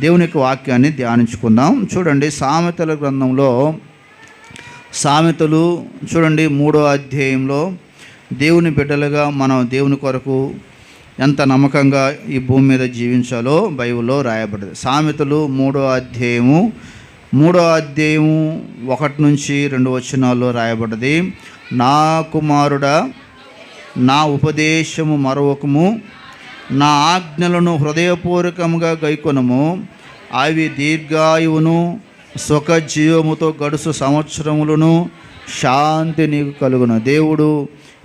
దేవుని యొక్క వాక్యాన్ని ధ్యానించుకుందాం. చూడండి, సామెతల గ్రంథంలో సామెతలు చూడండి 3వ అధ్యాయంలో దేవుని బిడ్డలుగా మనం దేవుని కొరకు ఎంత నమ్మకంగా ఈ భూమి మీద జీవించాలో బైబిల్లో రాయబడింది. సామెతలు 3వ అధ్యాయము 1 నుంచి 2 వచనాల్లో రాయబడ్డది. నా కుమారుడా, నా ఉపదేశము మరొకము, నా ఆజ్ఞలను హృదయపూర్వకంగా గైకొనము, అవి దీర్ఘాయువును సుఖజీవముతో గడుసు సంవత్సరములను శాంతి నీకు కలుగును. దేవుడు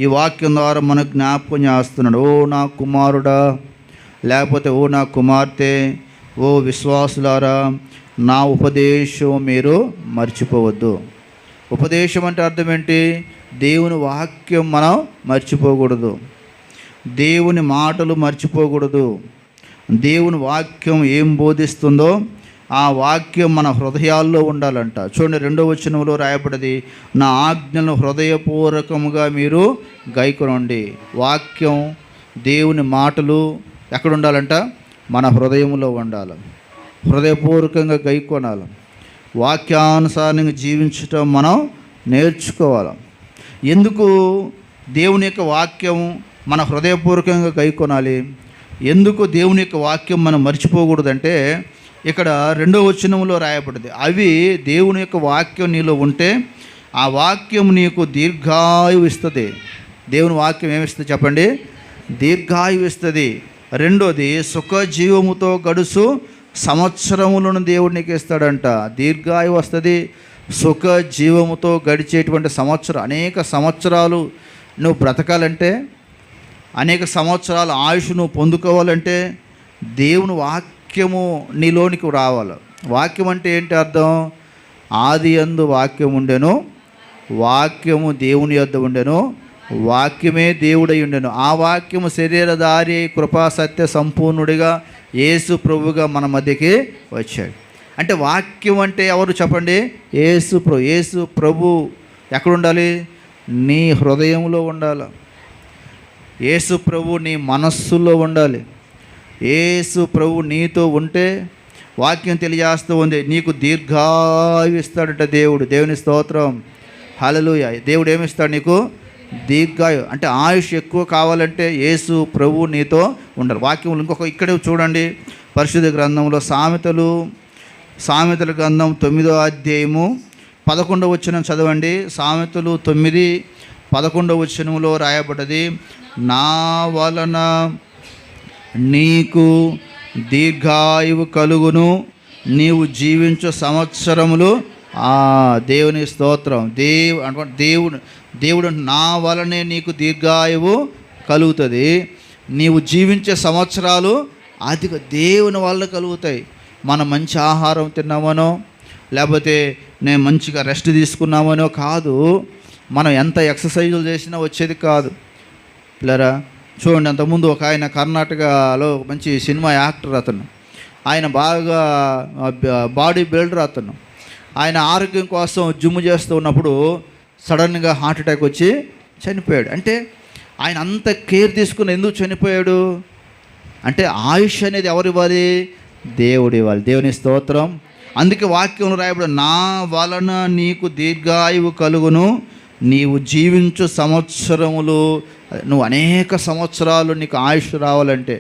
ఈ వాక్యం ద్వారా మనకు జ్ఞాపకం చేస్తున్నాడు. ఓ నా కుమారుడా, లేకపోతే ఓ నా కుమార్తె, ఓ విశ్వాసులారా, నా ఉపదేశం మీరు మర్చిపోవద్దు. ఉపదేశం అంటే అర్థం ఏంటి? దేవుని వాక్యం మనం మర్చిపోకూడదు, దేవుని మాటలు మర్చిపోకూడదు. దేవుని వాక్యం ఏం బోధిస్తుందో ఆ వాక్యం మన హృదయాల్లో ఉండాలంట. చూడండి, 2వ వచనంలో రాయబడింది, నా ఆజ్ఞలను హృదయపూర్వకముగా మీరు గైకొనండి. వాక్యం, దేవుని మాటలు ఎక్కడ ఉండాలంట? మన హృదయంలో ఉండాలి. హృదయపూర్వకంగా గైకొనాలి. వాక్యానుసారంగా జీవించటం మనం నేర్చుకోవాలి. ఎందుకు దేవుని యొక్క వాక్యం మన హృదయపూర్వకంగా గైకొనాలి? ఎందుకు దేవుని యొక్క వాక్యం మనం మర్చిపోకూడదంటే, ఇక్కడ 2వ వచనంలో రాయబడింది, అవి దేవుని యొక్క వాక్యం నీలో ఉంటే ఆ వాక్యం నీకు దీర్ఘాయువు ఇస్తుంది. దేవుని వాక్యం ఏమిస్తుంది చెప్పండి? దీర్ఘాయువు ఇస్తుంది. రెండోది, సుఖజీవముతో గడుసు సంవత్సరములను దేవుడు నీకు ఇస్తాడంట. దీర్ఘాయువు వస్తుంది, సుఖ జీవముతో గడిచేటువంటి అనేక సంవత్సరాలు నువ్వు బ్రతకాలంటే, అనేక సంవత్సరాల ఆయుష్ నువ్వు పొందుకోవాలంటే దేవుని వాక్యము నీలోనికి రావాలి. వాక్యం అంటే ఏంటి అర్థం? ఆది యందు వాక్యం ఉండెను, వాక్యము దేవుని యొద్ద ఉండెను, వాక్యమే దేవుడై ఉండెను, ఆ వాక్యము శరీరధారి కృపా సత్య సంపూర్ణుడిగా యేసు ప్రభువుగా మన మధ్యకి వచ్చాడు. అంటే వాక్యం అంటే ఎవరు చెప్పండి? యేసు ప్రభు ఎక్కడ ఉండాలి? నీ హృదయంలో ఉండాలి. యేసు ప్రభు నీ మనస్సులో ఉండాలి. యేసు ప్రభు నీతో ఉంటే వాక్యం తెలియజేస్తూ ఉంది, నీకు దీర్ఘాయువు ఇస్తాడట దేవుడు. దేవుని స్తోత్రం, హల్లెలూయా. దేవుడు ఏమిస్తాడు నీకు? దీర్ఘాయు. అంటే ఆయుష్ ఎక్కువ కావాలంటే యేసు ప్రభు నీతో ఉండాలి. వాక్యం ఇంకొక ఇక్కడే చూడండి, పరిశుద్ధ గ్రంథంలో సామెతల గ్రంథం 9వ అధ్యాయము 11వ వచనం చదవండి. సామెతలు 9:11 వచనంలో రాయబడ్డది, నా వలన నీకు దీర్ఘాయువు కలుగును, నీవు జీవించు సంవత్సరములు. దేవుని స్తోత్రం. దేవుడు నా వలనే నీకు దీర్ఘాయువు కలుగుతుంది, నీవు జీవించే సంవత్సరాలు అధిక దేవుని వల్ల కలుగుతాయి. మనం మంచి ఆహారం తిన్నామనో, లేకపోతే నేను మంచిగా రెస్ట్ తీసుకున్నామనో కాదు, మనం ఎంత ఎక్సర్సైజులు చేసినా వచ్చేది కాదు. పిల్లరా చూడండి, అంతకుముందు ఒక ఆయన కర్ణాటకలో మంచి సినిమా యాక్టర్, ఆయన బాగా బాడీ బిల్డర్. ఆయన ఆరోగ్యం కోసం జిమ్ చేస్తూ ఉన్నప్పుడు సడన్గా హార్ట్ అటాక్ వచ్చి చనిపోయాడు. అంటే ఆయన అంత కేర్ తీసుకుని ఎందుకు చనిపోయాడు అంటే, ఆయుష్ అనేది ఎవరు ఇవ్వాలి? దేవుడు ఇవ్వాలి. దేవుని స్తోత్రం. అందుకే వాక్యం రాయబడి, నా వలన నీకు దీర్ఘాయువు కలుగును, నీవు జీవించు సంవత్సరములు. నువ్వు అనేక సంవత్సరాలు నీకు ఆయుష్ రావాలంటే,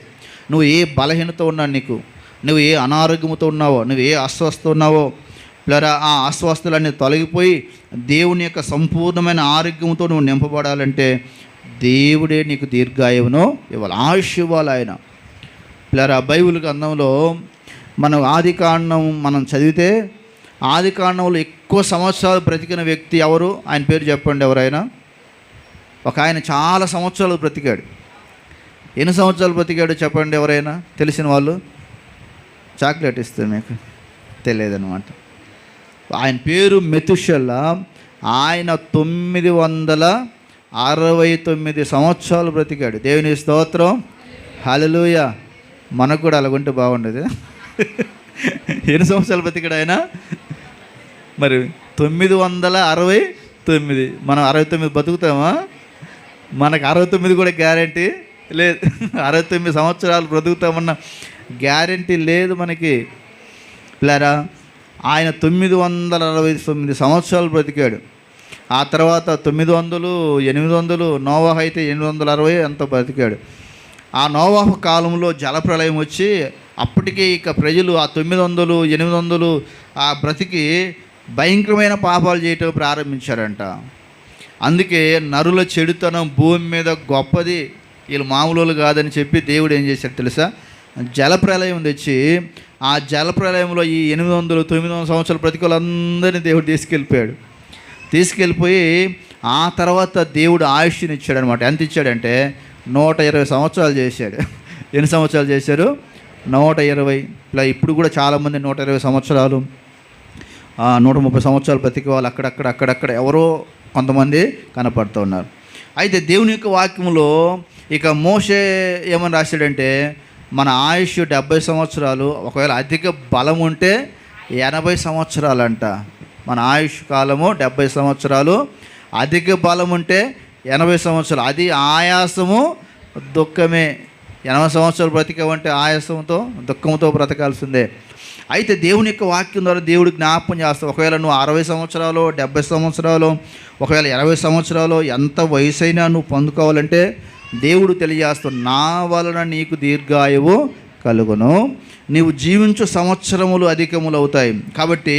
నువ్వు ఏ బలహీనత ఉన్నా, నువ్వు ఏ అనారోగ్యంతో ఉన్నావో, నువ్వు ఏ అస్వస్థ ఉన్నావో, లేదా ఆ అస్వస్థలన్నీ తొలగిపోయి దేవుని యొక్క సంపూర్ణమైన ఆరోగ్యంతో నువ్వు నింపబడాలంటే దేవుడే నీకు దీర్ఘాయువును ఇవ్వాలి, ఆయుష్ ఇవ్వాలి ఆయన. లేదా బైబిల్ గ్రంథంలో మనం ఆదికాండం మనం చదివితే, ఆదికాండంలో ఎక్కువ సంవత్సరాలు బ్రతికిన వ్యక్తి ఎవరు? ఆయన పేరు చెప్పండి ఎవరైనా. ఒక ఆయన చాలా సంవత్సరాలు బ్రతికాడు. ఎన్ని సంవత్సరాలు బ్రతికాడు చెప్పండి ఎవరైనా, తెలిసిన వాళ్ళు. చాక్లెట్ ఇస్తే మీకు తెలియదన్నమాట. ఆయన పేరు మెతుషెల్లా. ఆయన 969 సంవత్సరాలు బ్రతికాడు. దేవుని స్తోత్రం, హల్లెలూయా. మనకు కూడా అలాగుంటే బాగుండేది. ఎన్ని సంవత్సరాలు బ్రతికాడు ఆయన? మరి 969. మనం 69 బతుకుతామా? మనకు 69 కూడా గ్యారంటీ లేదు. 69 సంవత్సరాలు బ్రతుకుతామన్న గ్యారంటీ లేదు మనకి. పిల్లరా, ఆయన 969 సంవత్సరాలు బ్రతికాడు. ఆ తర్వాత 900, 800, నోవాహు అయితే 860 ఎంతో బ్రతికాడు. ఆ నోవాహు కాలంలో జలప్రలయం వచ్చి అప్పటికే ఇక ప్రజలు ఆ 900, 800 ఆ బ్రతికి భయంకరమైన పాపాలు చేయటం ప్రారంభించారంట. అందుకే నరుల చెడుతనం భూమి మీద గొప్పది, వీళ్ళు మామూలు కాదని చెప్పి దేవుడు ఏం చేశాడు తెలుసా? జలప్రలయం తెచ్చి ఆ జలప్రలయంలో ఈ 800, 900 సంవత్సరాల బ్రతికులందరినీ దేవుడు తీసుకెళ్ళిపోయి ఆ తర్వాత దేవుడు ఆయుష్ని ఇచ్చాడు అనమాట. ఎంత ఇచ్చాడంటే 120 సంవత్సరాలు చేశాడు. ఎన్ని సంవత్సరాలు చేశారు? 120. ఇలా ఇప్పుడు కూడా చాలామంది 120 సంవత్సరాలు, 130 సంవత్సరాలు బ్రతికే వాళ్ళు అక్కడక్కడ ఎవరో కొంతమంది కనపడుతూ ఉన్నారు. అయితే దేవుని యొక్క వాక్యంలో ఇక మోషే ఏమని రాశాడంటే, మన ఆయుష్ 70 సంవత్సరాలు, ఒకవేళ అధిక బలం ఉంటే 80 సంవత్సరాలంట. మన ఆయుష్ కాలము 70 సంవత్సరాలు, అధిక బలం ఉంటే 80 సంవత్సరాలు. అది ఆయాసము దుఃఖమే. 80 సంవత్సరాలు బ్రతికావంటే ఆయాసంతో దుఃఖంతో బ్రతకాల్సిందే. అయితే దేవుని యొక్క వాక్యం ద్వారా దేవుడు జ్ఞాపకం చేస్తావు. ఒకవేళ నువ్వు 60 సంవత్సరాలు, 70 సంవత్సరాలు, ఒకవేళ 20 సంవత్సరాలు, ఎంత వయసు అయినా నువ్వు పొందుకోవాలంటే దేవుడు తెలియజేస్తావు, నా వలన నీకు దీర్ఘాయువు కలుగును, నీవు జీవించు సంవత్సరములు అధికములు అవుతాయి. కాబట్టి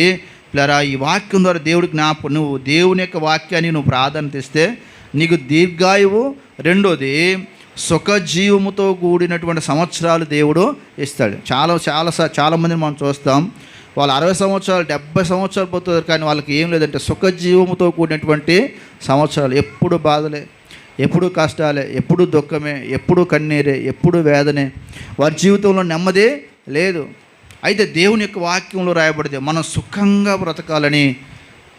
పిల్లరా, ఈ వాక్యం ద్వారా దేవుడు జ్ఞాపకం, నువ్వు దేవుని యొక్క వాక్యాన్ని నువ్వు ప్రాధాన్యత ఇస్తే నీకు దీర్ఘాయువు, రెండోది సుఖజీవముతో కూడినటువంటి సంవత్సరాలు దేవుడు ఇస్తాడు. చాలామందిని మనం చూస్తాం, వాళ్ళు 60 సంవత్సరాలు 70 సంవత్సరాలు పోతారు, కానీ వాళ్ళకి ఏం లేదంటే సుఖజీవముతో కూడినటువంటి సంవత్సరాలు. ఎప్పుడు బాధలే, ఎప్పుడు కష్టాలే, ఎప్పుడు దుఃఖమే, ఎప్పుడు కన్నీరే, ఎప్పుడు వేదనే, వారి జీవితంలో నెమ్మది లేదు. అయితే దేవుని యొక్క వాక్యంలో రాయబడితే మనం సుఖంగా బ్రతకాలని,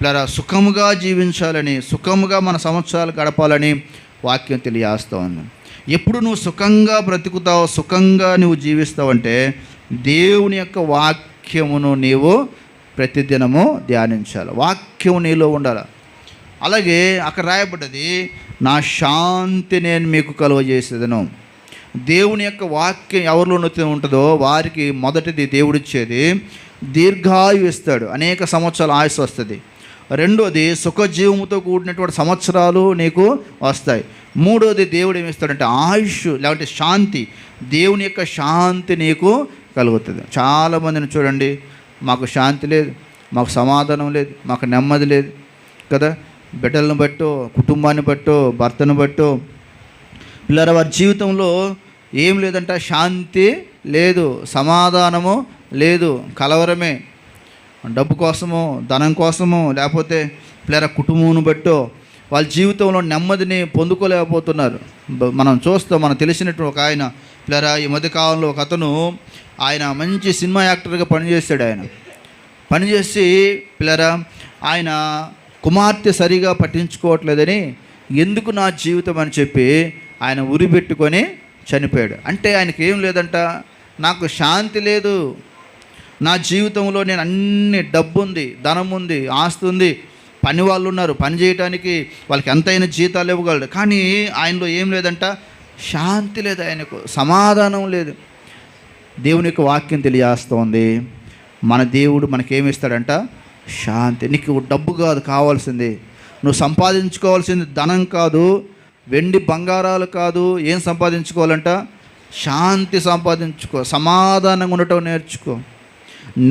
ఇలా సుఖముగా జీవించాలని, సుఖముగా మన సంవత్సరాలు గడపాలని వాక్యం తెలియజేస్తూ ఉంది. ఎప్పుడు నువ్వు సుఖంగా బ్రతుకుతావు, సుఖంగా నువ్వు జీవిస్తావంటే దేవుని యొక్క వాక్యమును నీవు ప్రతిదినము ధ్యానించాలి. వాక్యం నీలో ఉండాలి. అలాగే అక్కడ రాయబడ్డది, నా శాంతి నేను మీకు కలుగజేసేదను. దేవుని యొక్క వాక్యం ఎవరిలోనైతే ఉంటుందో వారికి మొదటిది దేవుడిచ్చేది దీర్ఘాయు ఇస్తాడు, అనేక సంవత్సరాల ఆయుష్ వస్తుంది. రెండోది సుఖజీవముతో కూడినటువంటి సంవత్సరాలు నీకు వస్తాయి. మూడోది దేవుడు ఏమిస్తాడంటే ఆయుష్, లేకపోతే శాంతి, దేవుని యొక్క శాంతి నీకు కలుగుతుంది. చాలామందిని చూడండి, మాకు శాంతి లేదు, మాకు సమాధానం లేదు, మాకు నెమ్మది లేదు కదా, బిడ్డలను బట్టో, కుటుంబాన్ని బట్టో, భర్తను బట్టో, పిల్లల వారి జీవితంలో ఏం లేదంట, శాంతి లేదు, సమాధానము లేదు, కలవరమే. డబ్బు కోసమో, ధనం కోసమో, లేకపోతే పిల్లల కుటుంబం బట్టో వాళ్ళ జీవితంలో నెమ్మదిని పొందుకోలేకపోతున్నారు. మనం చూస్తాం, మనకు తెలిసినటువంటి ఒక ఆయన, పిల్లల ఈ మధ్యకాలంలో ఒక అతను, ఆయన మంచి సినిమా యాక్టర్గా పనిచేశాడు. ఆయన పనిచేసి పిల్లల ఆయన కుమార్తె సరిగా పట్టించుకోవట్లేదని, ఎందుకు నా జీవితం అని చెప్పి ఆయన ఉరిపెట్టుకొని చనిపోయాడు. అంటే ఆయనకి ఏం లేదంట, నాకు శాంతి లేదు, నా జీవితంలో నేను అన్ని డబ్బు ఉంది, ధనం ఉంది, ఆస్తి ఉంది, పని వాళ్ళు ఉన్నారు, పని చేయడానికి వాళ్ళకి ఎంతైనా జీతాలు ఇవ్వగలడు, కానీ ఆయనలో ఏం లేదంట, శాంతి లేదు, ఆయనకు సమాధానం లేదు. దేవుని యొక్క వాక్యం తెలియజేస్తోంది, మన దేవుడు మనకేమిస్తాడంట, శాంతి. నీకు డబ్బు కాదు కావాల్సింది, నువ్వు సంపాదించుకోవాల్సింది ధనం కాదు, వెండి బంగారాలు కాదు. ఏం సంపాదించుకోవాలంట, శాంతి సంపాదించుకో, సమాధానంగా ఉండటం నేర్చుకో,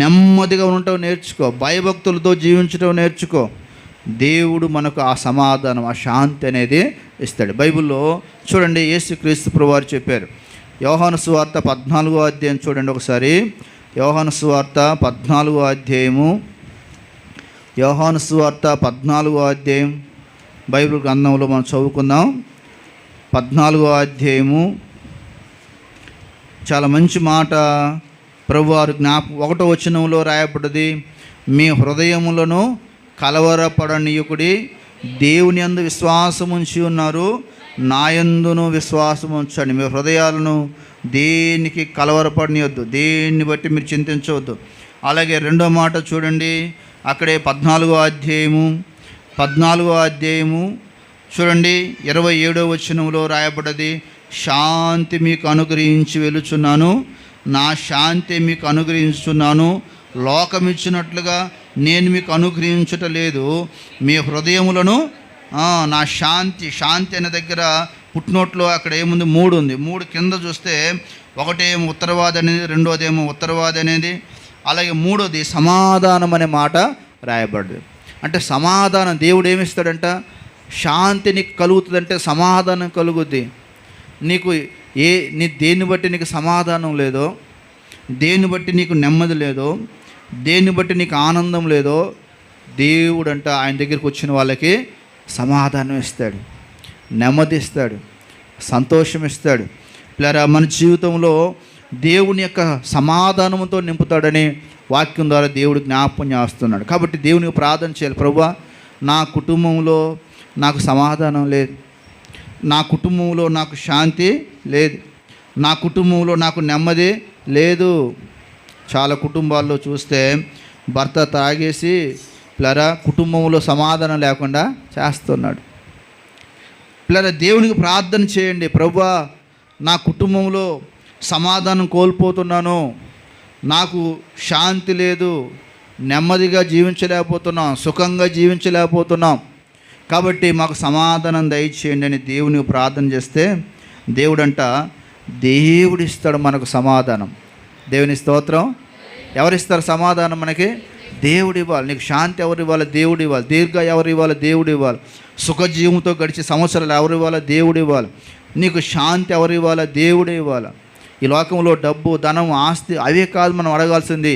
నెమ్మదిగా ఉండటం నేర్చుకో, భయభక్తులతో జీవించడం నేర్చుకో. దేవుడు మనకు ఆ సమాధానం, ఆ శాంతి అనేది ఇస్తాడు. బైబిల్లో చూడండి, యేసుక్రీస్తు ప్రభువారు చెప్పారు, యోహాను సువార్త 14వ అధ్యాయం చూడండి ఒకసారి. యోహాను సువార్త 14వ అధ్యాయము, యోహాను సువార్త 14వ అధ్యాయం బైబిల్ గ్రంథంలో మనం చదువుకుందాం. 14వ అధ్యాయము చాలా మంచి మాట ప్రభువారు 1వ వచనంలో రాయబడ్డది, మీ హృదయములను కలవరపడనీయకుడి, దేవుని యందు విశ్వాసం ఉంచి ఉన్నారు, నా యందును విశ్వాసం ఉంచండి. మీ హృదయాలను దేనికి కలవరపడనీయొద్దు, దేన్ని బట్టి మీరు చింతించవద్దు. అలాగే రెండో మాట చూడండి, అక్కడే 14వ అధ్యాయము చూడండి 27వ వచనంలో రాయబడ్డది, శాంతి మీకు అనుగ్రహించి వెలుచున్నాను, నా శాంతి మీకు అనుగ్రహించున్నాను, లోకం ఇచ్చినట్లుగా నేను మీకు అనుగ్రహించుట లేదు, మీ హృదయములను నా శాంతి అనే దగ్గర పుట్టినోట్లో అక్కడ ఏముంది 3 ఉంది. 3 కింద చూస్తే ఒకటేమో ఉత్తరవాది అనేది, రెండోదేమో ఉత్తరవాది అనేది, అలాగే మూడోది సమాధానం అనే మాట రాయబడ్డది. అంటే సమాధానం దేవుడు ఏమిస్తాడంట, శాంతి నీకు కలుగుతుందంటే సమాధానం కలుగుద్ది. నీకు దేన్ని బట్టి నీకు సమాధానం లేదో, దేన్ని బట్టి నీకు నెమ్మది లేదో, దేన్ని బట్టి నీకు ఆనందం లేదో, దేవుడంట ఆయన దగ్గరికి వచ్చిన వాళ్ళకి సమాధానం ఇస్తాడు, నెమ్మది ఇస్తాడు, సంతోషం ఇస్తాడు. ఇలా మన జీవితంలో దేవుని యొక్క సమాధానంతో నింపుతాడని వాక్యం ద్వారా దేవుడు జ్ఞాపకం చేస్తున్నాడు. కాబట్టి దేవునికి ప్రార్థన చేయాలి. ప్రభువా, నా కుటుంబంలో నాకు సమాధానం లేదు, నా కుటుంబంలో నాకు శాంతి లేదు, నా కుటుంబంలో నాకు నెమ్మది లేదు. చాలా కుటుంబాల్లో చూస్తే భర్త తాగేసి కుటుంబంలో సమాధానం లేకుండా చేస్తున్నాడు. దేవునికి ప్రార్థన చేయండి. ప్రభువా, నా కుటుంబంలో సమాధానం కోల్పోతున్నాను, నాకు శాంతి లేదు, నెమ్మదిగా జీవించలేకపోతున్నాం, సుఖంగా జీవించలేకపోతున్నాం, కాబట్టి మాకు సమాధానం దయచేయండి అని దేవునికి ప్రార్థన చేస్తే దేవుడిస్తాడు మనకు సమాధానం. దేవుని స్తోత్రం. ఎవరిస్తారు సమాధానం మనకి? దేవుడు ఇవ్వాలి. నీకు శాంతి ఎవరు ఇవ్వాలి? దేవుడు ఇవ్వాలి. దీర్ఘ ఎవరు ఇవ్వాలి? దేవుడు ఇవ్వాలి. సుఖజీవంతో గడిచే సంవత్సరాలు ఎవరు ఇవ్వాలి? దేవుడు ఇవ్వాలి. నీకు శాంతి ఎవరు ఇవ్వాలి? దేవుడే ఇవ్వాలి. ఈ లోకంలో డబ్బు, ధనం, ఆస్తి అవే కాదు మనం అడగాల్సింది,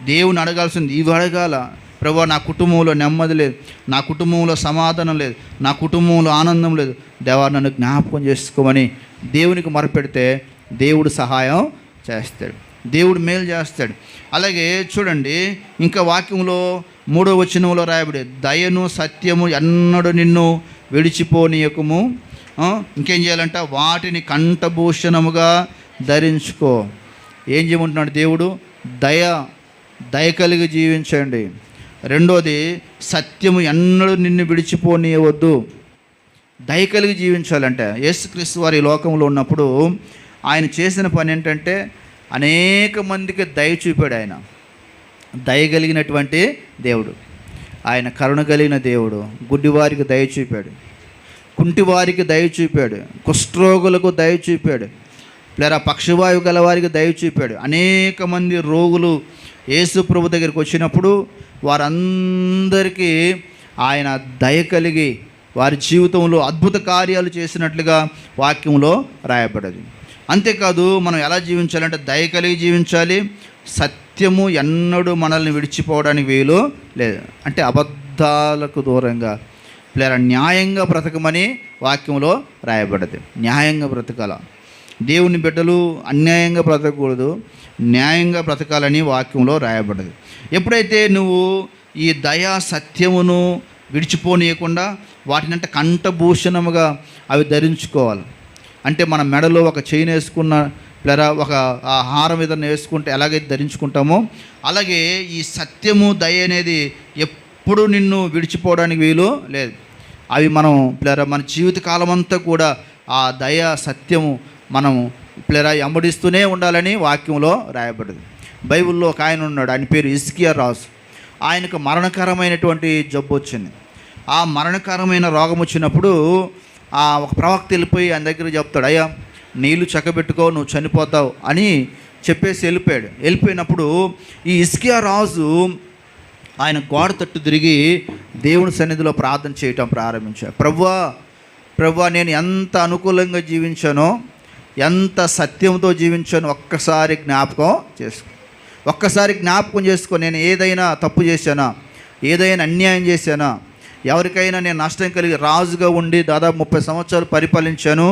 దేవుని అడగాల్సింది. ఇవి అడగాల. ప్రభువా, నా కుటుంబంలో నెమ్మది లేదు, నా కుటుంబంలో సమాధానం లేదు, నా కుటుంబంలో ఆనందం లేదు, దేవా నన్ను జ్ఞాపకం చేసుకోమని దేవునికి మొరపెడితే దేవుడు సహాయం చేస్తాడు, దేవుడు మేలు చేస్తాడు. అలాగే చూడండి, ఇంకా వాక్యంలో 3వ వచనంలో రాయబడి, దయను సత్యము ఎన్నడూ నిన్ను విడిచిపోనీయకము. ఇంకేం చేయాలంట? వాటిని కంఠభూషణముగా ధరించుకో. ఏం చేయమంటున్నాడు దేవుడు? దయ కలిగి జీవించండి. రెండోది, సత్యము ఎన్నడూ నిన్ను విడిచిపోనీయవద్దు. దయ కలిగి జీవించాలంటే యేసుక్రీస్తు వారి లోకంలో ఉన్నప్పుడు ఆయన చేసిన పని ఏంటంటే అనేక మందికి దయ చూపాడు. ఆయన దయ కలిగినటువంటి దేవుడు, ఆయన కరుణ కలిగిన దేవుడు. గుడ్డివారికి దయ చూపాడు, కుంటివారికి దయ చూపాడు, కుష్ఠరోగులకు దయ చూపాడు, పక్షవాయువు గల వారికి దయ చూపాడు. అనేక మంది రోగులు యేసు ప్రభు దగ్గరికి వచ్చినప్పుడు వారందరికీ ఆయన దయ కలిగి వారి జీవితంలో అద్భుత కార్యాలు చేసినట్లుగా వాక్యంలో రాయబడ్డది. అంతేకాదు, మనం ఎలా జీవించాలంటే దయ కలిగి జీవించాలి. సత్యము ఎన్నడూ మనల్ని విడిచిపోవడానికి వీలు లేదు. అంటే అబద్ధాలకు దూరంగా న్యాయంగా బ్రతకమని వాక్యంలో రాయబడ్డది. న్యాయంగా బ్రతకాల. దేవుని బిడ్డలు అన్యాయంగా బ్రతకకూడదు, న్యాయంగా బ్రతకాలని వాక్యంలో రాయబడ్డది. ఎప్పుడైతే నువ్వు ఈ దయా సత్యమును విడిచిపోనీయకుండా వాటినంటే కంఠభూషణముగా అవి ధరించుకోవాలి. అంటే మన మెడలో ఒక చైన్ వేసుకున్న ఒక హారం ఏదైనా వేసుకుంటే ఎలాగైతే ధరించుకుంటామో అలాగే ఈ సత్యము దయ అనేది ఎప్పుడు నిన్ను విడిచిపోవడానికి వీలు లేదు. అవి మనం మన జీవితకాలం అంతా కూడా ఆ దయ సత్యము మనం ఎంబడిస్తూనే ఉండాలని వాక్యంలో రాయబడింది. బైబిల్లో ఒక ఆయన ఉన్నాడు, ఆయన పేరు హిజ్కియా రాజు. ఆయనకు మరణకరమైనటువంటి జబ్బు వచ్చింది. ఆ మరణకరమైన రోగం వచ్చినప్పుడు ఒక ప్రవక్త వెళ్ళిపోయి ఆయన దగ్గర చెప్తాడు, అయ్యా నీళ్ళు చక్కబెట్టుకో, నువ్వు చనిపోతావు అని చెప్పేసి వెళ్ళిపోయాడు. వెళ్ళిపోయినప్పుడు ఈ హిజ్కియా రాజు ఆయన గోడ తట్టు తిరిగి దేవుని సన్నిధిలో ప్రార్థన చేయటం ప్రారంభించాడు. ప్రభువా, నేను ఎంత అనుకూలంగా జీవించానో, ఎంత సత్యంతో జీవించానో ఒక్కసారి జ్ఞాపకం చేసుకో. నేను ఏదైనా తప్పు చేశానా, ఏదైనా అన్యాయం చేశానా, ఎవరికైనా నేను నష్టం కలిగి రాజుగా ఉండి దాదాపు 30 సంవత్సరాలు పరిపాలించాను,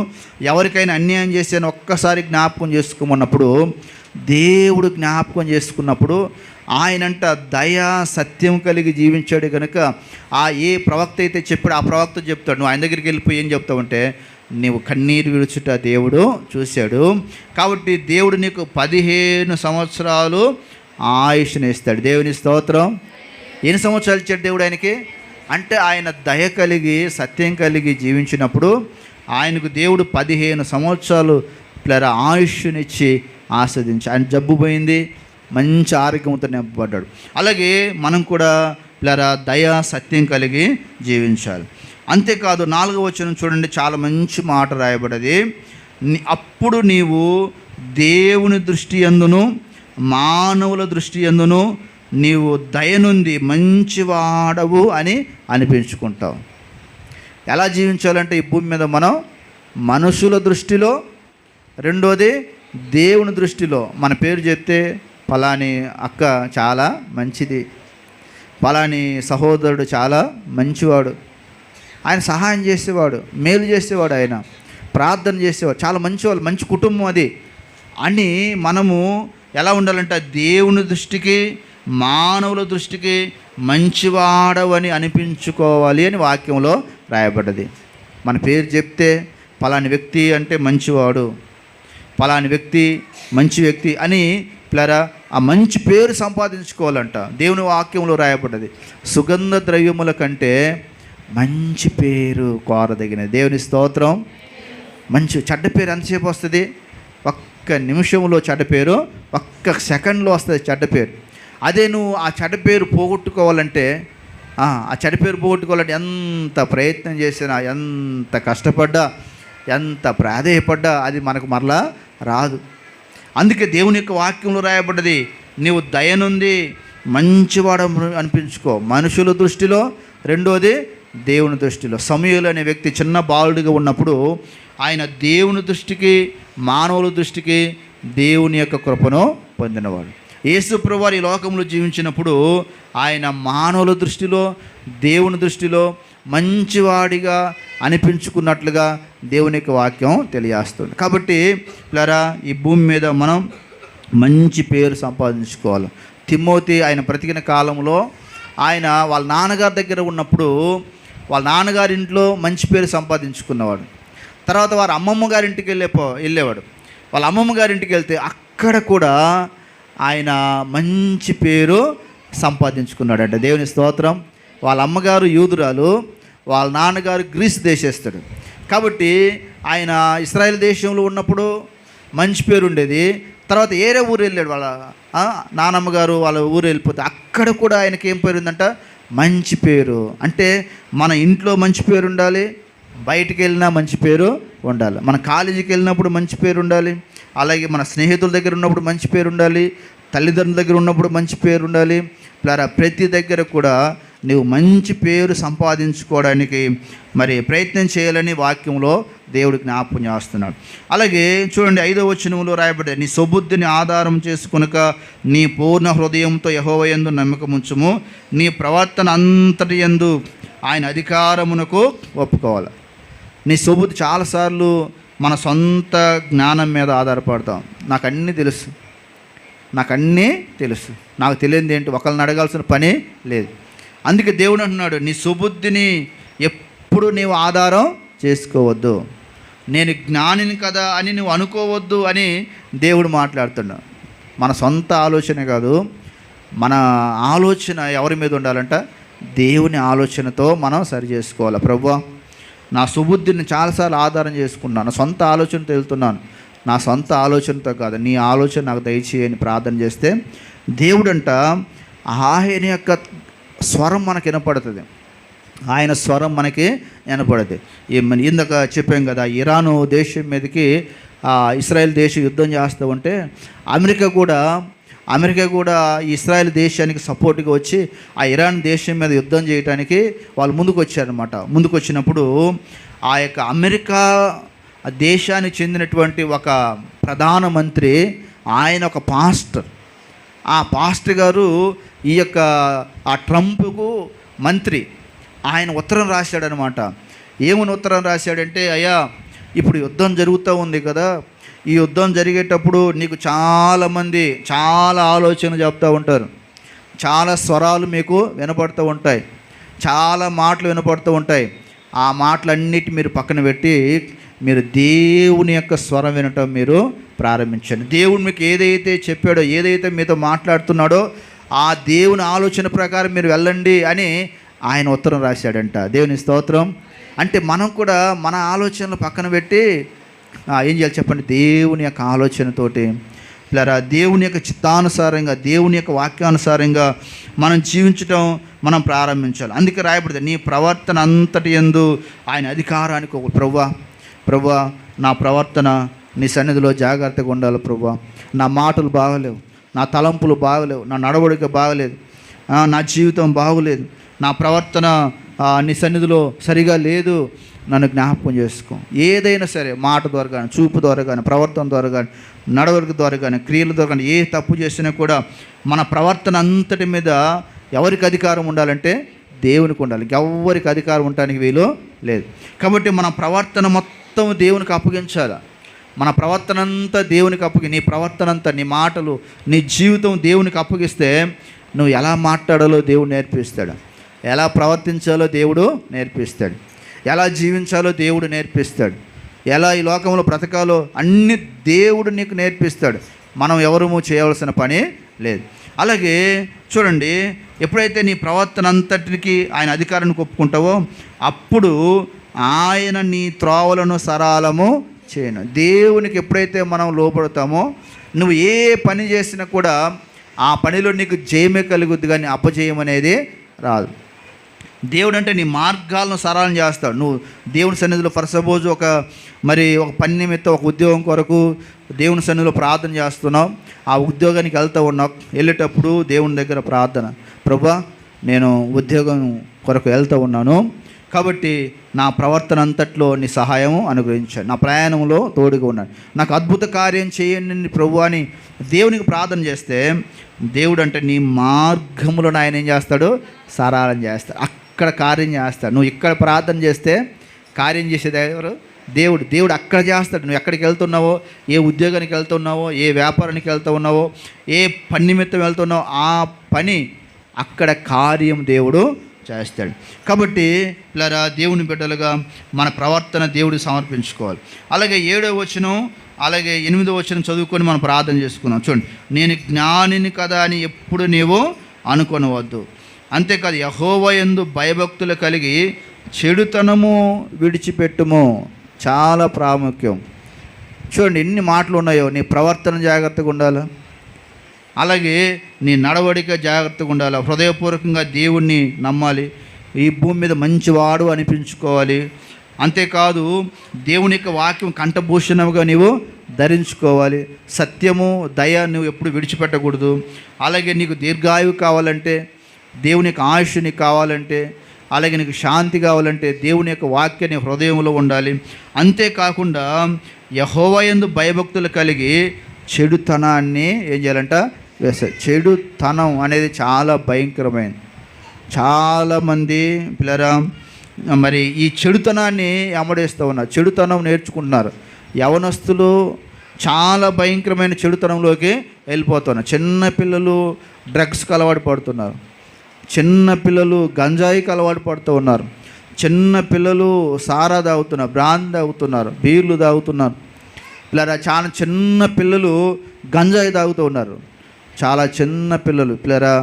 ఎవరికైనా అన్యాయం చేశాను, ఒక్కసారి జ్ఞాపకం చేసుకోమన్నప్పుడు దేవుడు జ్ఞాపకం చేసుకున్నప్పుడు ఆయనంట దయా సత్యం కలిగి జీవించాడు కనుక ఏ ప్రవక్త అయితే చెప్పాడు ఆ ప్రవక్త చెప్తాడు. నువ్వు ఆయన దగ్గరికి వెళ్ళిపోయి ఏం చెప్తావంటే, నీవు కన్నీరు విడుచుట దేవుడు చూశాడు, కాబట్టి దేవుడు నీకు 15 సంవత్సరాలు ఆయుష్ని ఇస్తాడు. దేవుని స్తోత్రం. ఎన్ని సంవత్సరాలు ఇచ్చాడు దేవుడు ఆయనకి అంటే, ఆయన దయ కలిగి సత్యం కలిగి జీవించినప్పుడు ఆయనకు దేవుడు 15 సంవత్సరాలు ఆయుష్నిచ్చి ఆస్వాదించి. ఆయన జబ్బు పోయింది, మంచి ఆరోగ్యంతో నింపబడ్డాడు. అలాగే మనం కూడా పిల్లరా దయ సత్యం కలిగి జీవించాలి. అంతేకాదు 4వ వచనం చూడండి, చాలా మంచి మాట రాయబడ్డది. అప్పుడు నీవు దేవుని దృష్టి యందును మానవుల దృష్టి యందును నీవు దయనుంది మంచివాడవు అని అనిపించుకుంటావు. ఎలా జీవించాలంటే ఈ భూమి మీద మనం మనుషుల దృష్టిలో, రెండోది దేవుని దృష్టిలో మన పేరు చెప్తే పలాని అక్క చాలా మంచిది, పలాని సహోదరుడు చాలా మంచివాడు, ఆయన సహాయం చేసేవాడు, మేలు చేసేవాడు, ఆయన ప్రార్థన చేసేవాడు, చాలా మంచివాళ్ళు, మంచి కుటుంబం అది అని మనము ఎలా ఉండాలంటే దేవుని దృష్టికి మానవుల దృష్టికి మంచివాడవని అనిపించుకోవాలి అని వాక్యంలో రాయబడ్డది. మన పేరు చెప్తే పలాని వ్యక్తి అంటే మంచివాడు, పలాని వ్యక్తి మంచి వ్యక్తి అని పిల్లరా ఆ మంచి పేరు సంపాదించుకోవాలంట. దేవుని వాక్యంలో రాయబడ్డది. సుగంధ ద్రవ్యముల కంటే మంచి పేరు కోరదగినది. దేవుని స్తోత్రం. మంచి చెడ్డ పేరు ఎంతసేపు వస్తుంది? ఒక్క నిమిషంలో చెడ్డ పేరు, ఒక్క సెకండ్లో వస్తుంది చెడ్డ పేరు. అదే నువ్వు ఆ చెడ్డ పేరు పోగొట్టుకోవాలంటే ఎంత ప్రయత్నం చేసినా, ఎంత కష్టపడ్డా, ఎంత ప్రాధేయపడ్డా అది మనకు మరలా రాదు. అందుకే దేవుని యొక్క వాక్యంలో రాయబడ్డది, నీవు దయనుంది మంచివాడు అనిపించుకో మనుషుల దృష్టిలో, రెండోది దేవుని దృష్టిలో. సమూయేలు అనే వ్యక్తి చిన్న బాలుడిగా ఉన్నప్పుడు ఆయన దేవుని దృష్టికి మానవుల దృష్టికి దేవుని యొక్క కృపను పొందినవాడు. యేసు ప్రభువారు ఈ లోకంలో జీవించినప్పుడు ఆయన మానవుల దృష్టిలో దేవుని దృష్టిలో మంచివాడిగా అనిపించుకున్నట్లుగా దేవుని యొక్క వాక్యం తెలియజేస్తుంది. కాబట్టి పిల్లరా ఈ భూమి మీద మనం మంచి పేరు సంపాదించుకోవాలి. తిమోతి ఆయన బ్రతికిన కాలంలో ఆయన వాళ్ళ నాన్నగారి దగ్గర ఉన్నప్పుడు వాళ్ళ నాన్నగారి ఇంట్లో మంచి పేరు సంపాదించుకున్నవాడు. తర్వాత వారు అమ్మమ్మ గారింటికి వెళ్ళేవాడు. వాళ్ళ అమ్మమ్మ గారింటికి వెళ్తే అక్కడ కూడా ఆయన మంచి పేరు సంపాదించుకున్నాడంట. దేవుని స్తోత్రం. వాళ్ళ అమ్మగారు యూదురాలు, వాళ్ళ నాన్నగారు గ్రీస్ దేశస్తుడు. కాబట్టి ఆయన ఇశ్రాయేల్ దేశంలో ఉన్నప్పుడు మంచి పేరు ఉండేది. తర్వాత ఏరే ఊరు వెళ్ళాడు, వాళ్ళ నానమ్మగారు వాళ్ళ ఊరు వెళ్ళిపోతే అక్కడ కూడా ఆయనకి ఏం పేరు ఉందంట? మంచి పేరు. అంటే మన ఇంట్లో మంచి పేరు ఉండాలి, బయటికి వెళ్ళినా మంచి పేరు ఉండాలి, మన కాలేజీకి వెళ్ళినప్పుడు మంచి పేరు ఉండాలి, అలాగే మన స్నేహితుల దగ్గర ఉన్నప్పుడు మంచి పేరు ఉండాలి, తల్లిదండ్రుల దగ్గర ఉన్నప్పుడు మంచి పేరు ఉండాలి. ప్రతి దగ్గర కూడా నీవు మంచి పేరు సంపాదించుకోవడానికి మరి ప్రయత్నం చేయాలని వాక్యంలో దేవుడు జ్ఞాపకం చేస్తున్నాడు. అలాగే చూడండి 5వ వచనంలో రాయబడ్డాయి, నీ సుబుద్ధిని ఆధారం చేసుకొనక నీ పూర్ణ హృదయంతో యెహోవా యందు నమ్మకముంచుము, నీ ప్రవర్తన అంతటి యందు ఆయన అధికారమునకు ఒప్పుకోవాలి. నీ సుబుద్ధి చాలాసార్లు మన సొంత జ్ఞానం మీద ఆధారపడతాం. నాకు అన్నీ తెలుసు, నాకు తెలియనిది ఏంటి, ఒకళ్ళని అడగాల్సిన పని లేదు. అందుకే దేవుడు అంటున్నాడు, నీ సుబుద్ధిని ఎప్పుడు నీవు ఆధారం చేసుకోవద్దు, నేను జ్ఞానిని కదా అని నువ్వు అనుకోవద్దు అని దేవుడు మాట్లాడుతున్నాడు. మన సొంత ఆలోచన కాదు, మన ఆలోచన ఎవరి మీద ఉండాలంట? దేవుని ఆలోచనతో మనం సరి చేసుకోవాలి. ప్రభువా, నా సుబుద్ధిని చాలాసార్లు ఆధారం చేసుకున్నాను, నా సొంత ఆలోచనతో వెళ్తున్నాను, నా సొంత ఆలోచనతో కాదు, నీ ఆలోచన నాకు దయచేయని ప్రార్థన చేస్తే దేవుడంట ఆయన యొక్క స్వరం మనకి వినపడుతుంది, ఆయన స్వరం మనకి వినపడుతుంది. ఇందాక చెప్పాం కదా, ఇరాను దేశం మీదకి ఇస్రాయేల్ దేశం యుద్ధం చేస్తూ ఉంటే అమెరికా కూడా ఇస్రాయేల్ దేశానికి సపోర్ట్గా వచ్చి ఆ ఇరాన్ దేశం మీద యుద్ధం చేయడానికి వాళ్ళు ముందుకు వచ్చారనమాట. ముందుకు వచ్చినప్పుడు ఆ యొక్క అమెరికా దేశానికి చెందినటువంటి ఒక ప్రధానమంత్రి, ఆయన ఒక పాస్టర్, ఆ పాస్టర్ గారు ఈ యొక్క ఆ ట్రంప్కు మంత్రి, ఆయన ఉత్తరం రాశాడనమాట. ఏమని ఉత్తరం రాశాడంటే, అయ్యా ఇప్పుడు యుద్ధం జరుగుతూ ఉంది కదా, ఈ యుద్ధం జరిగేటప్పుడు నీకు చాలామంది చాలా ఆలోచన చెప్తూ ఉంటారు, చాలా స్వరాలు మీకు వినపడుతూ ఉంటాయి, చాలా మాటలు వినపడుతూ ఉంటాయి. ఆ మాటలన్నిటి మీరు పక్కన పెట్టి మీరు దేవుని యొక్క స్వరం వినటం మీరు ప్రారంభించండి. దేవుడు మీకు ఏదైతే చెప్పాడో, ఏదైతే మీతో మాట్లాడుతున్నాడో ఆ దేవుని ఆలోచన ప్రకారం మీరు వెళ్ళండి అని ఆయన ఉత్తరం రాశాడంట. దేవుని స్తోత్రం. అంటే మనం కూడా మన ఆలోచనలు పక్కన పెట్టి ఏం చేయాలి చెప్పండి? దేవుని యొక్క ఆలోచనతోటి ఇలా దేవుని యొక్క చిత్తానుసారంగా, దేవుని యొక్క వాక్యానుసారంగా మనం జీవించటం మనం ప్రారంభించాలి. అందుకే రాయబడింది, నీ ప్రవర్తన అంతటి యందు ఆయన అధికారానికి ఒక ప్రభువా నా ప్రవర్తన నీ సన్నిధిలో జాగ్రత్తగా ఉండాలి ప్రభువా. నా మాటలు బాగలేవు, నా తలంపులు బాగలేవు, నా నడవడిక బాగలేదు, నా జీవితం బాగలేదు, నా ప్రవర్తన నీ సన్నిధిలో సరిగా లేదు, నన్ను జ్ఞాపకం చేసుకో. ఏదైనా సరే, మాట ద్వారా కానీ, చూపు ద్వారా కానీ, ప్రవర్తన ద్వారా కానీ, నడవడిక ద్వారా కానీ, క్రియల ద్వారా కానీ, ఏ తప్పు చేసినా కూడా మన ప్రవర్తన అంతటి మీద ఎవరికి అధికారం ఉండాలంటే దేవునికి ఉండాలి. ఎవరికి అధికారం ఉండడానికి వీలు లేదు. కాబట్టి మన ప్రవర్తన మొత్తం దేవునికి అప్పగించాలి. మన ప్రవర్తన అంతా దేవునికి నీ ప్రవర్తన అంతా, నీ మాటలు, నీ జీవితం దేవునికి అప్పగిస్తే నువ్వు ఎలా మాట్లాడాలో దేవుడు నేర్పిస్తాడు, ఎలా ప్రవర్తించాలో దేవుడు నేర్పిస్తాడు, ఎలా జీవించాలో దేవుడు నేర్పిస్తాడు, ఎలా ఈ లోకంలో బ్రతకాలో అన్ని దేవుడు నీకు నేర్పిస్తాడు. మనం ఎవరూ చేయవలసిన పని లేదు. అలాగే చూడండి, ఎప్పుడైతే నీ ప్రవర్తన అంతటికి ఆయన అధికారాన్ని ఒప్పుకుంటావో అప్పుడు ఆయన నీ త్రోవలను సరళము చేయను. దేవునికి ఎప్పుడైతే మనం లోపడతామో నువ్వు ఏ పని చేసినా కూడా ఆ పనిలో నీకు జయమే కలుగుద్ది, కానీ అపజయం అనేది రాదు. దేవుడు అంటే నీ మార్గాలను సరళం చేస్తాడు. నువ్వు దేవుని సన్నిధిలో సపోజ్ ఒక పని నిమిత్తం, ఒక ఉద్యోగం కొరకు దేవుని సన్నిధిలో ప్రార్థన చేస్తున్నావు. ఆ ఉద్యోగానికి వెళ్తూ ఉన్నావు. వెళ్ళేటప్పుడు దేవుని దగ్గర ప్రార్థన, ప్రభువా నేను ఉద్యోగం కొరకు వెళ్తూ ఉన్నాను కాబట్టి నా ప్రవర్తన అంతట్లో నీ సహాయం అనుగ్రహించాడు, నా ప్రయాణంలో తోడుగా ఉన్నాడు, నాకు అద్భుత కార్యం చేయండి ప్రభు అని దేవునికి ప్రార్థన చేస్తే దేవుడు అంటే నీ మార్గములను ఆయన ఏం చేస్తాడు, సరళం చేస్తాడు, అక్కడ కార్యం చేస్తాడు. నువ్వు ఇక్కడ ప్రార్థన చేస్తే కార్యం చేసేది ఎవరు? దేవుడు. దేవుడు అక్కడ చేస్తాడు. నువ్వు ఎక్కడికి వెళ్తున్నావో, ఏ ఉద్యోగానికి వెళ్తున్నావో, ఏ వ్యాపారానికి వెళ్తూ ఉన్నావో, ఏ పని నిమిత్తం వెళ్తున్నావో ఆ పని అక్కడ కార్యం దేవుడు చేస్తాడు. కాబట్టి ఇలా దేవుని బిడ్డలుగా మన ప్రవర్తన దేవుడికి సమర్పించుకోవాలి. అలాగే 7వ వచనం, అలాగే 8వ వచనం చదువుకొని మనం ప్రార్థన చేసుకున్నాం. చూడండి, నేను జ్ఞానిని కదా అని ఎప్పుడు నీవు అనుకొనవద్దు. అంతేకాదు, యెహోవా యందు భయభక్తులు కలిగి చెడుతనము విడిచిపెట్టుము. చాలా ప్రాముఖ్యం. చూడండి ఎన్ని మాటలు ఉన్నాయో. నీ ప్రవర్తన జాగ్రత్తగా ఉండాలి, అలాగే నీ నడవడిక జాగ్రత్తగా ఉండాలి, హృదయపూర్వకంగా దేవుణ్ణి నమ్మాలి, ఈ భూమి మీద మంచివాడు అనిపించుకోవాలి. అంతేకాదు దేవుని యొక్క వాక్యం కంఠభూషణముగా నీవు ధరించుకోవాలి. సత్యము దయ నువ్వు ఎప్పుడు విడిచిపెట్టకూడదు. అలాగే నీకు దీర్ఘాయువు కావాలంటే, దేవుని యొక్క ఆయుష్ నీకు కావాలంటే, అలాగే నీకు శాంతి కావాలంటే దేవుని యొక్క వాక్యాన్ని హృదయంలో ఉండాలి. అంతేకాకుండా యెహోవా యందు భయభక్తులు కలిగి చెడుతనాన్ని ఏం చేయాలంట వేస్తారు. చెడుతనం అనేది చాలా భయంకరమైనది. చాలామంది పిల్లరా ఈ చెడుతనాన్ని అమడేస్తూ ఉన్నారు, చెడుతనం నేర్చుకుంటున్నారు. యవనస్తులు చాలా భయంకరమైన చెడుతనంలోకి వెళ్ళిపోతున్నారు. చిన్నపిల్లలు డ్రగ్స్కి అలవాటు పడుతున్నారు, చిన్నపిల్లలు గంజాయికి అలవాటు పడుతూ ఉన్నారు, చిన్నపిల్లలు సారా తాగుతున్నారు, బ్రాండ్ తాగుతున్నారు, బీర్లు తాగుతున్నారు. ఇలా చాలా చిన్న పిల్లలు గంజాయి తాగుతూ ఉన్నారు. చాలా చిన్న పిల్లలు పిల్లరా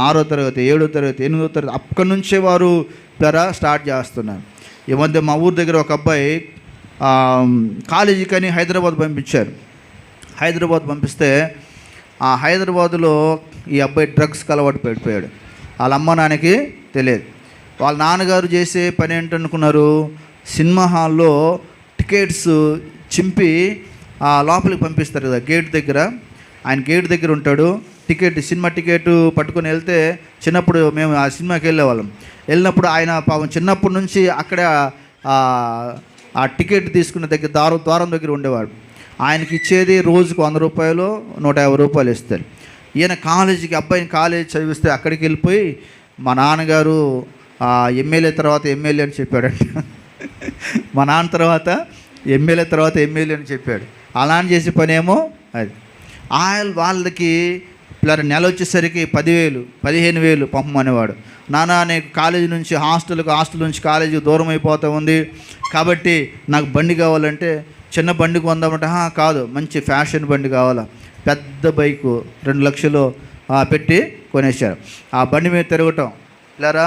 6వ తరగతి, 7వ తరగతి, 8వ తరగతి అక్కడి నుంచే వారు పిల్లరా స్టార్ట్ చేస్తున్నారు. ఈ మధ్య మా ఊరి దగ్గర ఒక అబ్బాయి కాలేజీకి అని హైదరాబాద్ పంపించారు. హైదరాబాద్ పంపిస్తే ఆ హైదరాబాదులో ఈ అబ్బాయి డ్రగ్స్కి అలవాటు పడిపోయాడు. వాళ్ళ అమ్మ నాన్నకి తెలియదు. వాళ్ళ నాన్నగారు చేసే పని ఏంటనుకున్నారు, సినిమా హాల్లో టికెట్స్ చింపి లోపలికి పంపిస్తారు కదా గేట్ దగ్గర. ఆయన గేట్ దగ్గర ఉంటాడు, సినిమా టికెట్ పట్టుకొని వెళ్తే, చిన్నప్పుడు మేము ఆ సినిమాకి వెళ్ళేవాళ్ళం. వెళ్ళినప్పుడు ఆయన పాపం చిన్నప్పటి నుంచి అక్కడే ఆ టికెట్ తీసుకున్న దగ్గర ద్వారం దగ్గర ఉండేవాడు. ఆయనకి ఇచ్చేది రోజుకు 100 రూపాయలు, 150 రూపాయలు ఇస్తారు. ఈయన కాలేజీకి అబ్బాయిని కాలేజీ చదివిస్తే అక్కడికి వెళ్ళిపోయి మా నాన్నగారు ఎమ్మెల్యే తర్వాత ఎమ్మెల్యే అని చెప్పాడంట. మా నాన్న తర్వాత ఎమ్మెల్యే అని చెప్పాడు. అలా అని చేసే పని ఏమో అది. వాళ్ళకి నెల వచ్చేసరికి 10,000 15,000 పంపమనేవాడు. నాన్న నేను కాలేజీ నుంచి హాస్టల్ నుంచి కాలేజీ దూరం అయిపోతూ ఉంది కాబట్టి నాకు బండి కావాలంటే, చిన్న బండి కొందామంటే కాదు మంచి ఫ్యాషన్ బండి కావాలా, పెద్ద బైకు 2 లక్షలు పెట్టి కొనేశారు. ఆ బండి మీద తిరగటం. ఇలారా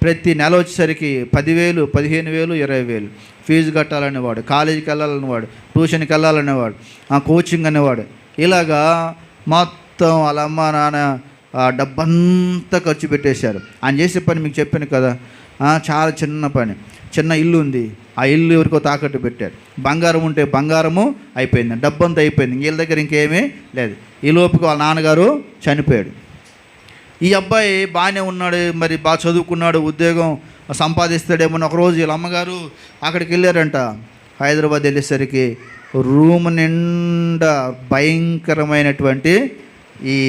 ప్రతి నెల వచ్చేసరికి 10,000 15,000 20,000 ఫీజు కట్టాలనేవాడు, కాలేజీకి వెళ్ళాలనేవాడు, ట్యూషన్కి వెళ్ళాలనేవాడు, కోచింగ్ అనేవాడు. ఇలాగా మొత్తం వాళ్ళ అమ్మ నాన్న డబ్బంతా ఖర్చు పెట్టేశారు. ఆయన చేసే పని మీకు చెప్పాను కదా, చాలా చిన్న పని. చిన్న ఇల్లు ఉంది, ఆ ఇల్లు ఎవరికో తాకట్టు పెట్టారు. బంగారం ఉంటే బంగారము అయిపోయింది, డబ్బంతా అయిపోయింది, వీళ్ళ దగ్గర ఇంకేమీ లేదు. ఈ లోపుకి వాళ్ళ నాన్నగారు చనిపోయాడు. ఈ అబ్బాయి బాగానే ఉన్నాడు, మరి బాగా చదువుకున్నాడు, ఉద్యోగం సంపాదిస్తాడేమో. ఒకరోజు వీళ్ళ అమ్మగారు అక్కడికి వెళ్ళారంట. హైదరాబాద్ వెళ్ళేసరికి రూమ్ నిండా భయంకరమైనటువంటి ఈ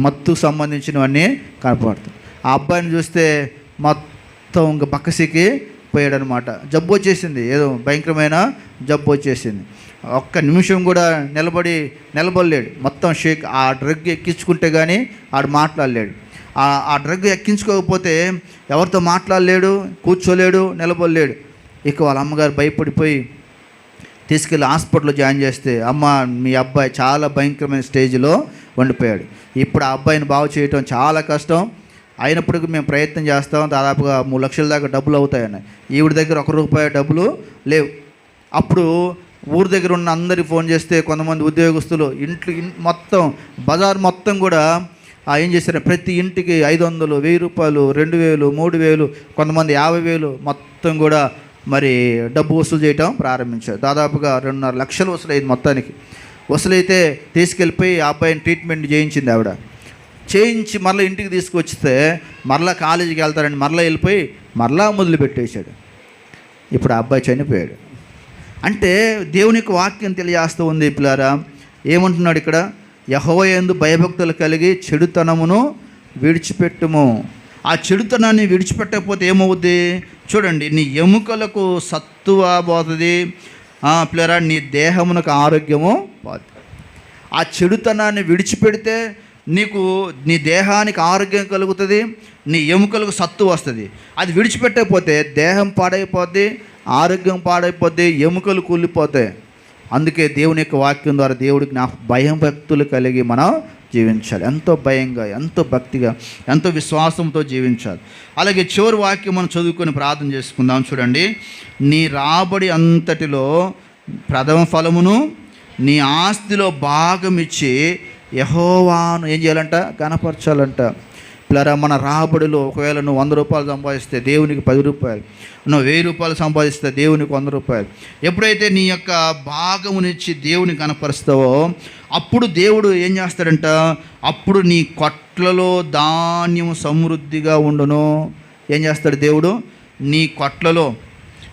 మత్తు సంబంధించినవన్నీ కనపడుతుంది. ఆ అబ్బాయిని చూస్తే మొత్తం ఇంకా బక్కసికి పోయాడనమాట. జబ్బు వచ్చేసింది, ఏదో భయంకరమైన జబ్బు వచ్చేసింది. ఒక్క నిమిషం కూడా నిలబడలేడు, మొత్తం షేక్. ఆ డ్రగ్ ఎక్కించుకుంటే కానీ ఆడు మాట్లాడలేడు. ఆ డ్రగ్ ఎక్కించుకోకపోతే ఎవరితో మాట్లాడలేడు, కూర్చోలేడు, నిలబడలేడు. ఇక వాళ్ళ అమ్మగారు భయపడిపోయి తీసుకెళ్ళి హాస్పిటల్లో జాయిన్ చేస్తే, అమ్మ మీ అబ్బాయి చాలా భయంకరమైన స్టేజ్లో ఉండిపోయాడు, ఇప్పుడు ఆ అబ్బాయిని బాగు చేయటం చాలా కష్టం, అయినప్పటికీ మేము ప్రయత్నం చేస్తాం, దాదాపుగా 3 లక్షల దాకా డబ్బులు అవుతాయని. ఈవిడ దగ్గర ₹1 డబ్బులు లేవు. అప్పుడు ఊరి దగ్గర ఉన్న అందరికి ఫోన్ చేస్తే కొంతమంది ఉద్యోగస్తులు మొత్తం బజార్ మొత్తం కూడా ఏం చేశారు, ప్రతి ఇంటికి 500, ₹1000, ₹2000, ₹3000, కొంతమంది 50,000 మొత్తం కూడా మరి డబ్బు వసూలు చేయటం ప్రారంభించారు. దాదాపుగా 2.5 లక్షలు వసూలైంది. మొత్తానికి వసూలైతే తీసుకెళ్ళిపోయి ఆ అబ్బాయిని ట్రీట్మెంట్ చేయించింది ఆవిడ. చేయించి మరలా ఇంటికి తీసుకొచ్చితే మరలా కాలేజీకి వెళ్తారని మరలా వెళ్ళిపోయి మరలా మొదలుపెట్టేశాడు. ఇప్పుడు ఆ అబ్బాయి చనిపోయాడు. అంటే దేవుని యొక్క వాక్యం తెలియజేస్తూ ఉంది పిల్లారా. ఏమంటున్నాడు ఇక్కడ, యెహోవా యందు భయభక్తులు కలిగి చెడుతనమును విడిచిపెట్టుము. ఆ చెడుతనాన్ని విడిచిపెట్టకపోతే ఏమవుద్ది చూడండి, నీ ఎముకలకు సత్తువ పోతుంది పిల్లరా, నీ దేహమునకు ఆరోగ్యము పోతుంది. ఆ చెడుతనాన్ని విడిచిపెడితే నీ దేహానికి ఆరోగ్యం కలుగుతుంది, నీ ఎముకలకు సత్తు వస్తుంది. అది విడిచిపెట్టకపోతే దేహం పాడైపోద్ది, ఆరోగ్యం పాడైపోద్ది, ఎముకలు కూలిపోతాయి. అందుకే దేవుని యొక్క వాక్యం ద్వారా దేవుడికి భయం భక్తులు కలిగి మనం జీవించాలి. ఎంతో భయంగా, ఎంతో భక్తిగా, ఎంతో విశ్వాసంతో జీవించాలి. అలాగే చివరి వాక్యం మనం చదువుకొని ప్రార్థన చేసుకుందాం. చూడండి, నీ రాబడి అంతటిలో ప్రథమ ఫలమును నీ ఆస్తిలో భాగం ఇచ్చి యెహోవాను ఏం చేయాలంట, కనపరచాలంట. పిల్లరా, మన రాబడిలో ఒకవేళ నువ్వు ₹100 సంపాదిస్తే దేవునికి ₹10, నువ్వు ₹1000 సంపాదిస్తే దేవునికి ₹100. ఎప్పుడైతే నీ యొక్క భాగమునిచ్చి దేవుని కనపరుస్తావో అప్పుడు దేవుడు ఏం చేస్తాడంట, అప్పుడు నీ కొట్లలో ధాన్యము సమృద్ధిగా ఉండును. ఏం చేస్తాడు దేవుడు, నీ కొట్లలో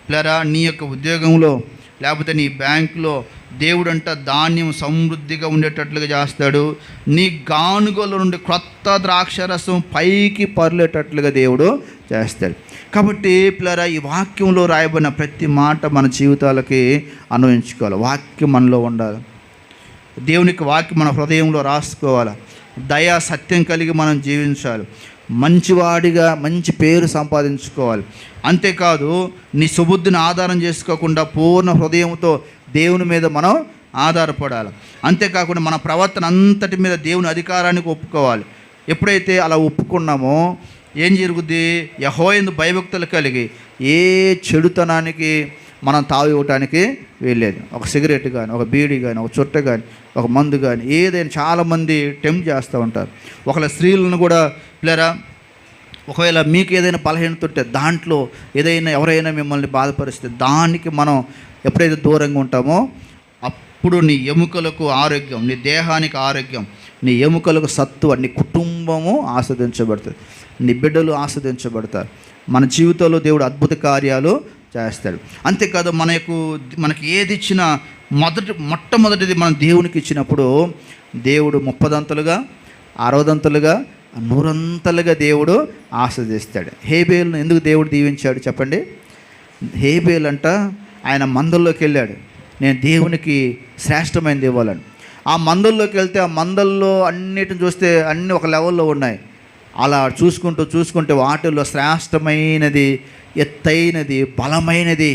పిల్లరా, నీ యొక్క ఉద్యోగంలో లేకపోతే నీ బ్యాంకులో దేవుడంట ధాన్యం సమృద్ధిగా ఉండేటట్లుగా చేస్తాడు. నీ గానుగల నుండి క్రొత్త ద్రాక్షరసం పైకి పర్లేటట్లుగా దేవుడు చేస్తాడు. కాబట్టి పిల్లరా, ఈ వాక్యంలో రాయబడిన ప్రతి మాట మన జీవితాలకి అన్వయించుకోవాలి. వాక్యం మనలో ఉండాలి. దేవునికి వాక్యం మన హృదయంలో రాసుకోవాలి. దయా సత్యం కలిగి మనం జీవించాలి. మంచివాడిగా మంచి పేరు సంపాదించుకోవాలి. అంతేకాదు నీ సుబుద్ధిని ఆధారం చేసుకోకుండా పూర్ణ హృదయంతో దేవుని మీద మనం ఆధారపడాలి. అంతేకాకుండా మన ప్రవర్తన అంతటి మీద దేవుని అధికారానికి ఒప్పుకోవాలి. ఎప్పుడైతే అలా ఒప్పుకున్నామో ఏం జరుగుద్ది, యెహోవా యందు భయభక్తులు కలిగి ఏ చెడుతనానికి మనం తావు ఇవ్వటానికి వెళ్ళేది. ఒక సిగరెట్ కానీ, ఒక బీడీ కానీ, ఒక చుట్ట కానీ, ఒక మందు కానీ, ఏదైనా చాలామంది టెంప్ట్ చేస్తూ ఉంటారు. ఒకళ్ళ స్త్రీలను కూడా పిల్లరా, ఒకవేళ మీకు ఏదైనా బలహీనత ఉంటే దాంట్లో ఏదైనా ఎవరైనా మిమ్మల్ని బాధపరిస్తే దానికి మనం ఎప్పుడైతే దూరంగా ఉంటామో అప్పుడు నీ ఎముకలకు ఆరోగ్యం, నీ దేహానికి ఆరోగ్యం, నీ ఎముకలకు సత్తువ, నీ కుటుంబము ఆస్వాదించబడుతుంది, నీ బిడ్డలు ఆస్వాదించబడతారు. మన జీవితంలో దేవుడు అద్భుత కార్యాలు చేస్తాడు. అంతేకాదు మనకి ఏది ఇచ్చినా మొట్టమొదటిది మనం దేవునికి ఇచ్చినప్పుడు దేవుడు 30 60 100 దేవుడు ఆస్వాదిస్తాడు. హేబేలును ఎందుకు దేవుడు దీవించాడు చెప్పండి. హేబేల్ అంట ఆయన మందల్లోకి వెళ్ళాడు, నేను దేవునికి శ్రేష్టమైనది ఇవ్వాలని. ఆ మందల్లోకి వెళ్తే ఆ మందల్లో అన్నిటిని చూస్తే అన్నీ ఒక లెవెల్లో ఉన్నాయి. అలా చూసుకుంటే వాటిల్లో శ్రేష్టమైనది, ఎత్తైనది, బలమైనది,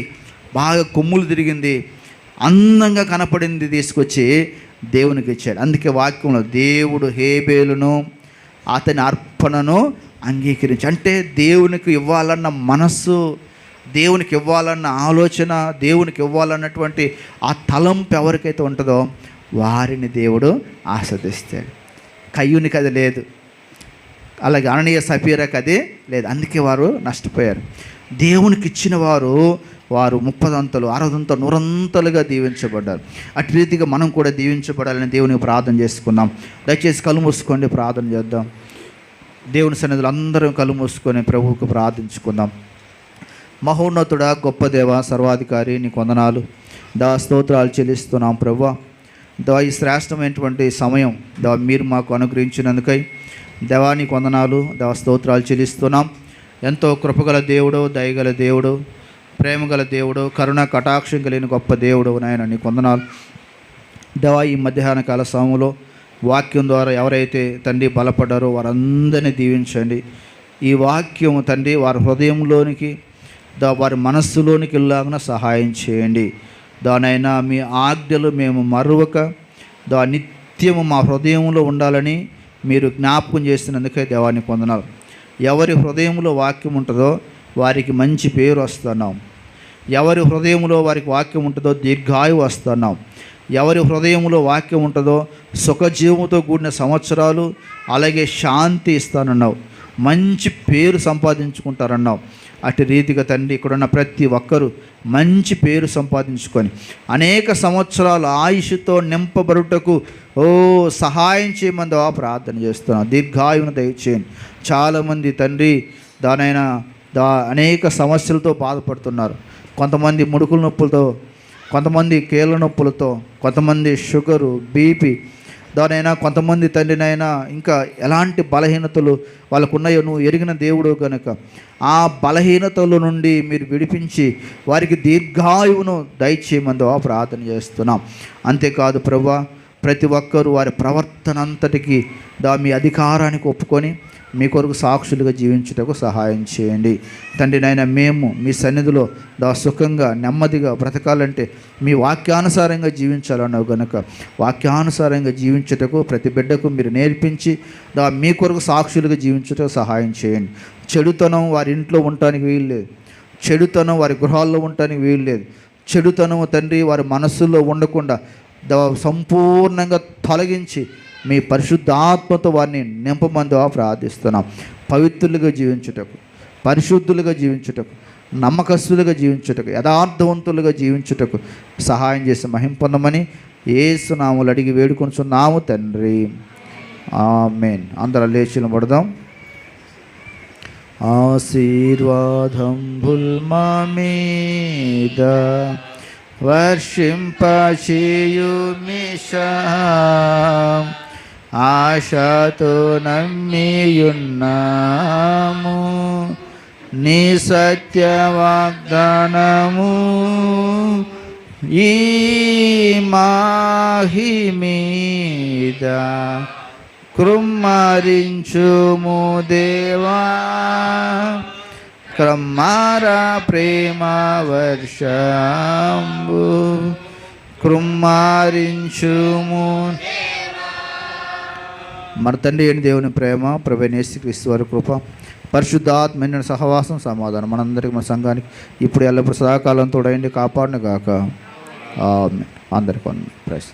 బాగా కొమ్ములు తిరిగింది, అందంగా కనపడింది తీసుకొచ్చి దేవునికి ఇచ్చాడు. అందుకే వాక్యంలో దేవుడు హేబేలును అతని అర్పణను అంగీకరించి, అంటే దేవునికి ఇవ్వాలన్న మనస్సు, దేవునికి ఇవ్వాలన్న ఆలోచన, దేవునికి ఇవ్వాలన్నటువంటి ఆ తలంపు ఎవరికైతే ఉంటుందో వారిని దేవుడు ఆస్వాదిస్తాడు. కయ్యూనికి అది లేదు, అలాగే అననీయ సఫీరాకి అదే లేదు. అందుకే వారు నష్టపోయారు. దేవునికి ఇచ్చిన వారు 30 అంతలు 60 అంతలు 100 అంతలుగా దీవించబడ్డారు. అటు రీతిగా మనం కూడా దీవించబడాలని దేవునికి ప్రార్థన చేసుకుందాం. దయచేసి కళ్ళు మూసుకోండి, ప్రార్థన చేద్దాం. దేవుని సన్నిధిలో అందరం కళ్ళు మూసుకొని ప్రభువుకు ప్రార్థించుకుందాం. మహోన్నతుడా, గొప్ప దేవ, సర్వాధికారి, నీకు వందనాలు స్తోత్రాలు చెల్లిస్తున్నాం ప్రభువా. ఈ శ్రేష్టమైనటువంటి సమయం మీరు మాకు అనుగ్రహించినందుకై నీకు వందనాలు స్తోత్రాలు చెల్లిస్తున్నాం. ఎంతో కృపగల దేవుడు, దయగల దేవుడు, ప్రేమగల దేవుడు, కరుణ కటాక్షం కలిగిన గొప్ప దేవుడు నాయన, నీకు వందనాలు ఈ మధ్యాహ్న కాల సమయంలో వాక్యం ద్వారా ఎవరైతే తండ్రి బలపడ్డారో వారందరినీ దీవించండి. ఈ వాక్యం తండ్రి వారి హృదయంలోనికి వారి మనస్సులోనికి వెళ్ళాగా సహాయం చేయండి. దానైనా మీ ఆజ్ఞలు మేము మరువక నిత్యము మా హృదయంలో ఉండాలని మీరు జ్ఞాపకం చేస్తున్నందుకే దేవానికి వందనాలు. ఎవరి హృదయంలో వాక్యం ఉంటుందో వారికి మంచి పేరు వస్తున్నాం. ఎవరి హృదయంలో వారికి వాక్యం ఉంటుందో దీర్ఘాయువు వస్తున్నాం. ఎవరి హృదయంలో వాక్యం ఉంటుందో సుఖజీవంతో కూడిన సంవత్సరాలు, అలాగే శాంతి ఇస్తానన్నావు, మంచి పేరు సంపాదించుకుంటారన్నావు. అటు రీతిగా తండ్రి ఇక్కడున్న ప్రతి ఒక్కరూ మంచి పేరు సంపాదించుకొని అనేక సంవత్సరాలు ఆయుష్తో నింపబడుటకు సహాయం చేయమని ప్రార్థన చేస్తున్నాం. దీర్ఘాయువును దయచేయండి. చాలామంది తండ్రి దానైనా అనేక సమస్యలతో బాధపడుతున్నారు. కొంతమంది ముడుకుల నొప్పులతో, కొంతమంది కీళ్ళ నొప్పులతో, కొంతమంది షుగరు, బీపీ, దానైనా కొంతమంది తండ్రినైనా ఇంకా ఎలాంటి బలహీనతలు వాళ్ళకున్నాయో నువ్వు ఎరిగిన దేవుడు కనుక ఆ బలహీనతల నుండి మీరు విడిపించి వారికి దీర్ఘాయువును దయచేయమని ప్రార్థన చేస్తున్నాం. అంతేకాదు ప్రభువా, ప్రతి ఒక్కరూ వారి ప్రవర్తన అంతటికి మీ అధికారానికి ఒప్పుకొని మీ కొరకు సాక్షులుగా జీవించుటకు సహాయం చేయండి తండ్రి. నాయన మేము మీ సన్నిధిలో సుఖంగా నెమ్మదిగా బ్రతకాలంటే మీ వాక్యానుసారంగా జీవించాలన్నావు కనుక వాక్యానుసారంగా జీవించుటకు ప్రతి బిడ్డకు మీరు నేర్పించి మీ కొరకు సాక్షులుగా జీవించుటకు సహాయం చేయండి. చెడుతనం వారి ఇంట్లో ఉండటానికి వీలు లేదు. చెడుతనం వారి గృహాల్లో ఉండటానికి వీలు లేదు. చెడుతనం తండ్రి వారి మనస్సులో ఉండకుండా సంపూర్ణంగా తొలగించి మీ పరిశుద్ధాత్మతో వారిని నింపమందు ప్రార్థిస్తున్నాం. పవిత్రులుగా జీవించుటకు, పరిశుద్ధులుగా జీవించుటకు, నమ్మకస్తులుగా జీవించుటకు, యథార్థవంతులుగా జీవించుటకు సహాయం చేసి మహిమ పొందమని యేసు నామములో అడిగి వేడుకొనుచున్నాము తండ్రి, ఆమేన్. అందరూ లేచి నిలబడదాం. ఆశీర్వాదంబుల్ మా మీద వర్షింపచేయుమిషా, ఆశతో నమ్మియున్నాము నీ సత్య వాగ్దానము. ఈ మాహి మీద కృమ్మరించుము దేవా, క్రమ్మార ప్రేమ వర్షంబు కృమ్మరించుము. మన తండ్రి అయిన దేవుని ప్రేమ, ప్రభువైన యేసుక్రీస్తు వారి కృప, పరిశుద్ధాత్మైన సహవాసం, సమాధానం మనందరికీ, మన సంఘానికి ఇప్పుడు ఎల్లప్పుడు సదాకాలం తోడైండి కాపాడును గాక. అందరికీ ప్రైజ్.